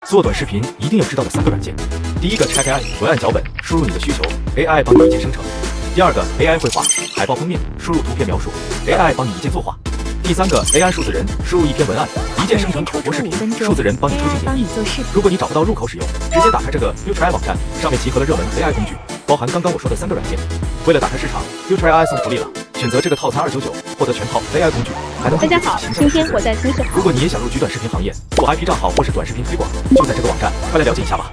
做短视频一定要知道的3个软件。第一个 ChatAI 文案脚本，输入你的需求 ，AI 帮你一键生成。第二个 AI 绘画，海报封面，输入图片描述 ，AI 帮你一键作画。第三个 AI 数字人，输入一篇文案，一键生成口播视频，数字人帮你出镜演绎。如果你找不到入口使用，直接打开这个 FutureAI 网站，上面集合了热门 AI 工具，包含刚刚我说的3个软件。为了打开市场 ，FutureAI 送福利了，选择这个套餐299，获得全套 AI 工具，还能大家好，今天我在新市好。如果你也想入局短视频行业，做 IP 账号或是短视频推广，就在这个网站，快来了解一下吧。